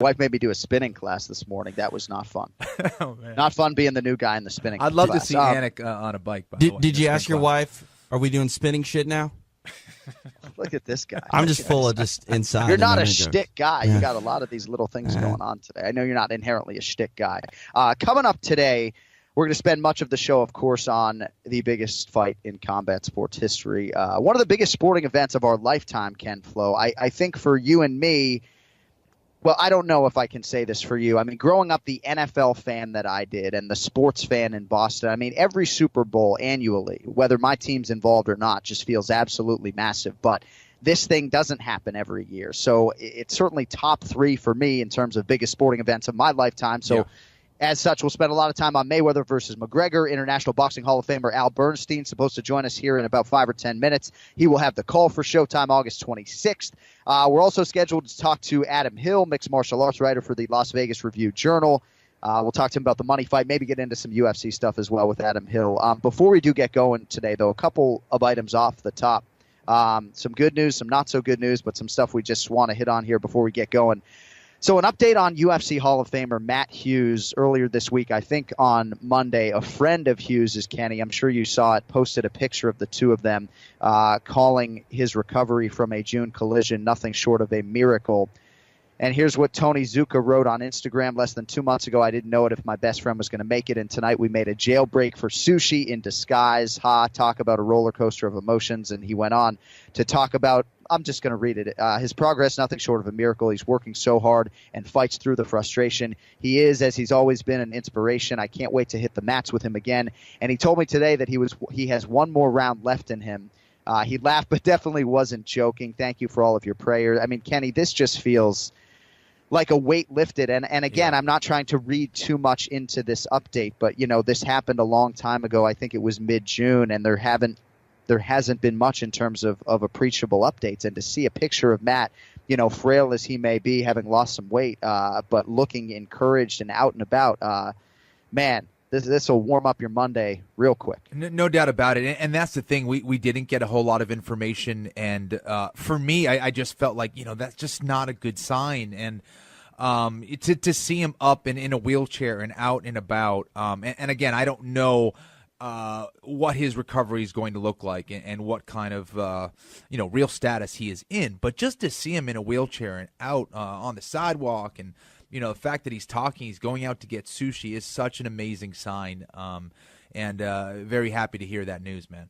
Wife made me do a spinning class this morning. That was not fun. Oh, man. Not fun being the new guy in the spinning class. I'd love to see Anik on a bike. By the way, Did you ask your wife, are we doing spinning shit now? Look at this guy. I'm just full of just inside. You're not a jokes. shtick guy. Yeah. You got a lot of these little things going on today. I know you're not inherently a shtick guy. Coming up today, we're going to spend much of the show, of course, on the biggest fight in combat sports history. One of the biggest sporting events of our lifetime, Ken Flo. I think for you and me, well, I don't know if I can say this for you. I mean, growing up the NFL fan that I did and the sports fan in Boston, I mean, every Super Bowl annually, whether my team's involved or not, just feels absolutely massive. But this thing doesn't happen every year. So it's certainly top 3 for me in terms of biggest sporting events of my lifetime. So yeah. As such, we'll spend a lot of time on Mayweather versus McGregor. International Boxing Hall of Famer Al Bernstein supposed to join us here in about 5 or 10 minutes. He will have the call for Showtime August 26th. We're also scheduled to talk to Adam Hill, mixed martial arts writer for the Las Vegas Review-Journal. We'll talk to him about the money fight, maybe get into some UFC stuff as well with Adam Hill. Before we do get going today, though, a couple of items off the top. Some good news, some not so good news, but some stuff we just want to hit on here before we get going. So an update on UFC Hall of Famer Matt Hughes earlier this week, I think on Monday. A friend of Hughes' Kenny, I'm sure you saw it, posted a picture of the two of them calling his recovery from a June collision nothing short of a miracle. And here's what Tony Zuka wrote on Instagram less than 2 months ago. I didn't know it if my best friend was going to make it. And tonight we made a jailbreak for sushi in disguise. Talk about a roller coaster of emotions. And he went on to talk about, I'm just going to read it. His progress, nothing short of a miracle. He's working so hard and fights through the frustration. He is, as he's always been, an inspiration. I can't wait to hit the mats with him again. And he told me today that he has one more round left in him. He laughed, but definitely wasn't joking. Thank you for all of your prayers. I mean, Kenny, this just feels like a weight lifted. And again, yeah. I'm not trying to read too much into this update, but, you know, this happened a long time ago. I think it was mid-June, and there hasn't been much in terms of appreciable updates. And to see a picture of Matt, you know, frail as he may be, having lost some weight, but looking encouraged and out and about, man, this will warm up your Monday real quick. No doubt about it. And that's the thing. We didn't get a whole lot of information. And for me, I just felt like, you know, that's just not a good sign. And to see him up and in a wheelchair and out and about. And again, I don't know what his recovery is going to look like and what kind of, real status he is in. But just to see him in a wheelchair and out on the sidewalk, and, you know, the fact that he's talking, he's going out to get sushi is such an amazing sign. And very happy to hear that news, man.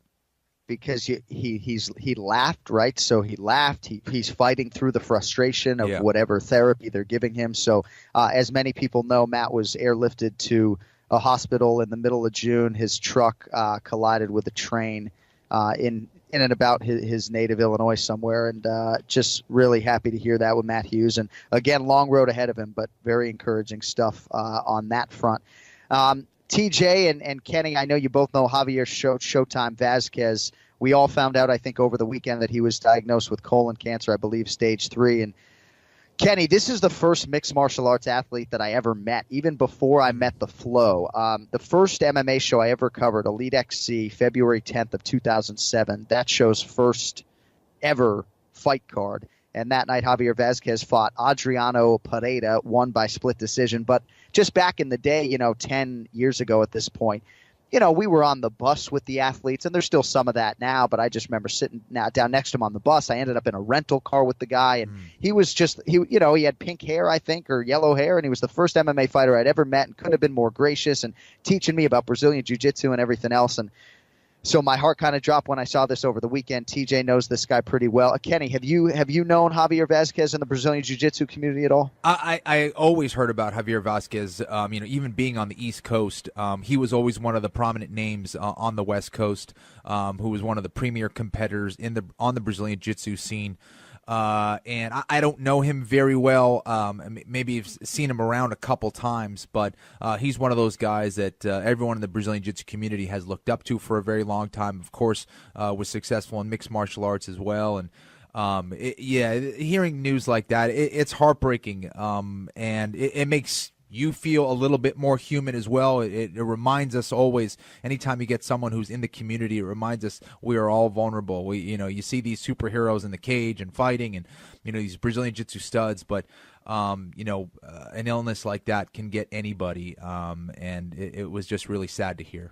Because he laughed, right? So he laughed. He's fighting through the frustration of whatever therapy they're giving him. So as many people know, Matt was airlifted to a hospital in the middle of June. His truck collided with a train in and about his native Illinois somewhere. And just really happy to hear that with Matt Hughes. And again, long road ahead of him, but very encouraging stuff on that front. TJ and Kenny, I know you both know Javier Showtime Vazquez. We all found out, I think, over the weekend that he was diagnosed with colon cancer, I believe, stage 3. And Kenny, this is the first mixed martial arts athlete that I ever met, even before I met the Flow. The first MMA show I ever covered, Elite XC, February 10th of 2007. That show's first ever fight card. And that night, Javier Vazquez fought Adriano Pereira, won by split decision. But just back in the day, 10 years ago at this point, we were on the bus with the athletes, and there's still some of that now, but I just remember sitting down next to him on the bus. I ended up in a rental car with the guy, and he was just, he had pink hair, I think, or yellow hair, and he was the first MMA fighter I'd ever met and couldn't have been more gracious and teaching me about Brazilian Jiu-Jitsu and everything else. And so my heart kind of dropped when I saw this over the weekend. TJ knows this guy pretty well. Kenny, have you known Javier Vazquez in the Brazilian Jiu-Jitsu community at all? I always heard about Javier Vazquez. Even being on the East Coast, he was always one of the prominent names on the West Coast, who was one of the premier competitors on the Brazilian Jiu-Jitsu scene. And I don't know him very well. Maybe I've seen him around a couple times, but he's one of those guys that everyone in the Brazilian Jiu-Jitsu community has looked up to for a very long time. Of course, was successful in mixed martial arts as well. And hearing news like that, it's heartbreaking. And it makes you feel a little bit more human as well. It reminds us always, anytime you get someone who's in the community, it reminds us we are all vulnerable. You see these superheroes in the cage and fighting, and these Brazilian Jiu-Jitsu studs, but an illness like that can get anybody, and it was just really sad to hear.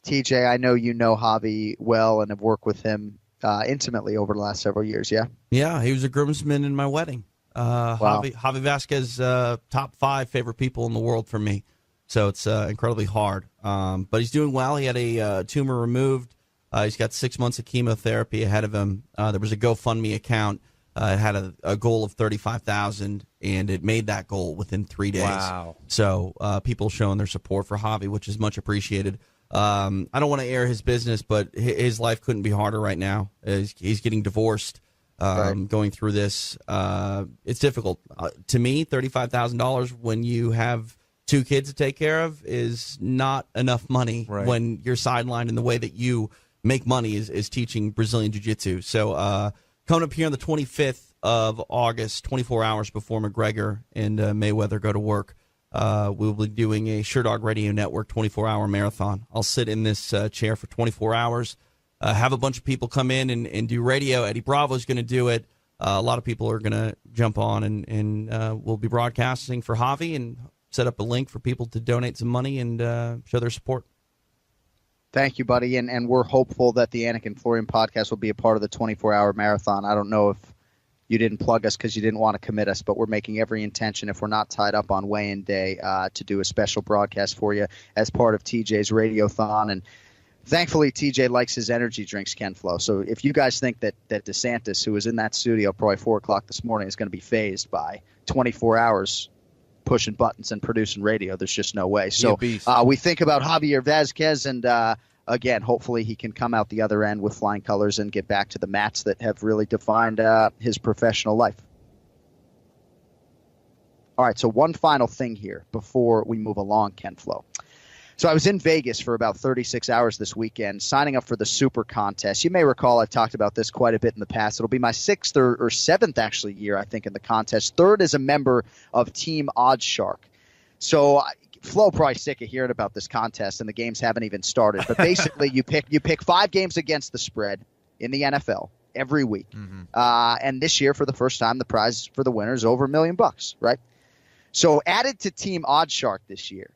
TJ, I know you know Javi well and have worked with him intimately over the last several years, yeah? Yeah, he was a groomsman in my wedding. Wow. Javi Vasquez, top 5 favorite people in the world for me. So it's incredibly hard. But he's doing well. He had a tumor removed. He's got 6 months of chemotherapy ahead of him. There was a GoFundMe account. It had a goal of $35,000, and it made that goal within 3 days. Wow. So people showing their support for Javi, which is much appreciated. I don't want to air his business, but his life couldn't be harder right now. He's getting divorced, going through this. It's difficult. To me, $35,000 when you have 2 kids to take care of is not enough money when you're sidelined, and the way that you make money is teaching Brazilian Jiu-Jitsu. So coming up here on the 25th of August, 24 hours before McGregor and Mayweather go to work, we'll be doing a Sherdog Radio Network 24-hour marathon. I'll sit in this chair for 24 hours, have a bunch of people come in and do radio. Eddie Bravo's going to do it. A lot of people are going to jump on, and we'll be broadcasting for Javi and set up a link for people to donate some money and show their support. Thank you, buddy, and we're hopeful that the Kenny Florian podcast will be a part of the 24-hour marathon. I don't know if you didn't plug us because you didn't want to commit us, but we're making every intention, if we're not tied up on weigh-in day, to do a special broadcast for you as part of TJ's Radiothon. And thankfully, TJ likes his energy drinks, Ken Flo. So if you guys think that DeSantis, who was in that studio probably 4 o'clock this morning, is going to be phased by 24 hours pushing buttons and producing radio, there's just no way. So we think about Javier Vasquez, and again, hopefully he can come out the other end with flying colors and get back to the mats that have really defined his professional life. All right, so one final thing here before we move along, Ken Flo. So I was in Vegas for about 36 hours this weekend signing up for the Super Contest. You may recall I've talked about this quite a bit in the past. It'll be my 6th or 7th, actually, year, I think, in the contest. 3rd as a member of Team Oddshark. So Flo probably sick of hearing about this contest, and the games haven't even started. But basically, you pick 5 games against the spread in the NFL every week. Mm-hmm. And this year, for the first time, the prize for the winner is over $1 million, right? So added to Team Oddshark this year,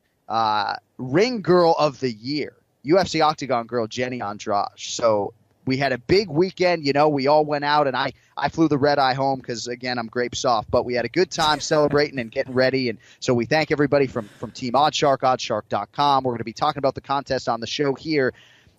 Ring Girl of the Year, UFC Octagon girl Jenny Andrade. So we had a big weekend. We all went out, and I flew the red eye home because, again, I'm grape soft. But we had a good time celebrating and getting ready. And so we thank everybody from Team Oddshark, oddshark.com. We're going to be talking about the contest on the show here.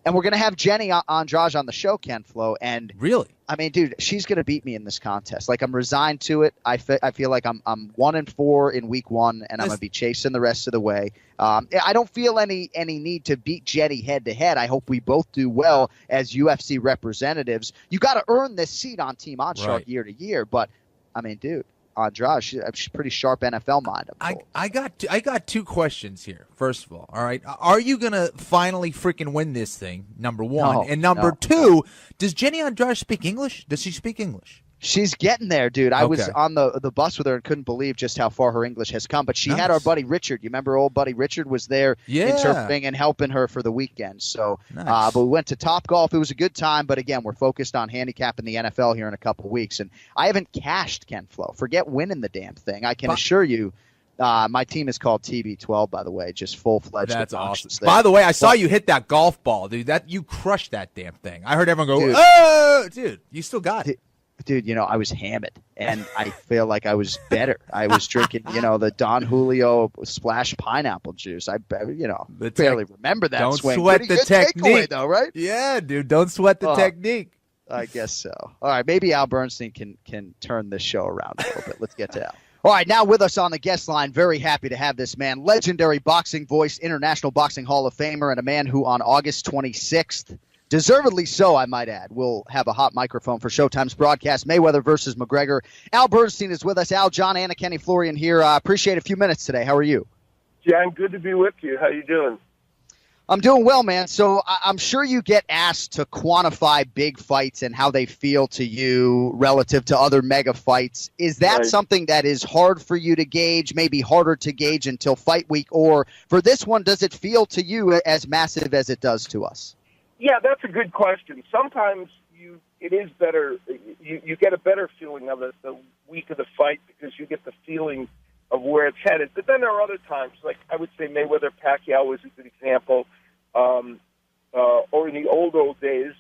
And we're going to have Jenny Andrade on the show, Ken Flo. And really, I mean, dude, she's going to beat me in this contest. Like, I'm resigned to it. I feel like I'm 1-4 in week 1, and I'm going to be chasing the rest of the way. I don't feel any need to beat Jenny head to head. I hope we both do well as UFC representatives. You got to earn this seat on Team Oddshark year to year. But I mean, dude, Andrade, she's pretty sharp NFL mind. I got 2 questions here. First of all right, are you gonna finally freaking win this thing? Number 1, no, and number 2, does Jenny Andrade speak English? Does she speak English? She's getting there, dude. I was on the bus with her and couldn't believe just how far her English has come. But she had our buddy Richard. You remember old buddy Richard was there interpreting and helping her for the weekend. So, but we went to Topgolf. It was a good time. But again, we're focused on handicapping the NFL here in a couple weeks. And I haven't cashed, Ken Flo. Forget winning the damn thing. I can assure you. My team is called TB12, by the way, just full-fledged. That's awesome. By the way, I saw you hit that golf ball, dude. You crushed that damn thing. I heard everyone go, "Oh, dude, you still got it." Dude, I was hammered, and I feel like I was better. I was drinking, the Don Julio splash pineapple juice. I barely remember that don't swing. Sweat the technique, though, right? Yeah, dude, don't sweat the technique. I guess so. All right, maybe Al Bernstein can turn this show around a little bit. Let's get to Al. All right, now with us on the guest line, very happy to have this man, legendary boxing voice, International Boxing Hall of Famer, and a man who on August 26th, deservedly so, I might add, will have a hot microphone for Showtime's broadcast, Mayweather versus McGregor. Al Bernstein is with us. Al, John, Anna, Kenny Florian here. Appreciate a few minutes today. How are you? John, good to be with you. How you doing? I'm doing well, man. So I'm sure you get asked to quantify big fights and how they feel to you relative to other mega fights. Is that Right. something that is hard for you to gauge, maybe harder to gauge until fight week? Or for this one, does it feel to you as massive as it does to us? Yeah, that's a good question. Sometimes it is better. You get a better feeling of it the week of the fight because you get the feeling of where it's headed. But then there are other times, like I would say Mayweather-Pacquiao was a good example, or in the old days,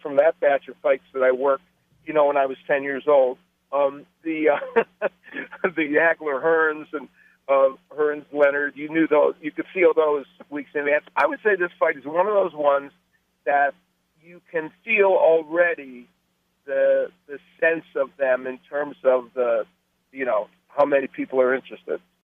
from that batch of fights that I worked, when I was 10 years old, the Hagler-Hearns and Hearns-Leonard, you knew those, you could feel those weeks in advance. I would say this fight is one of those ones that you can feel already the sense of them in terms of how many people are interested.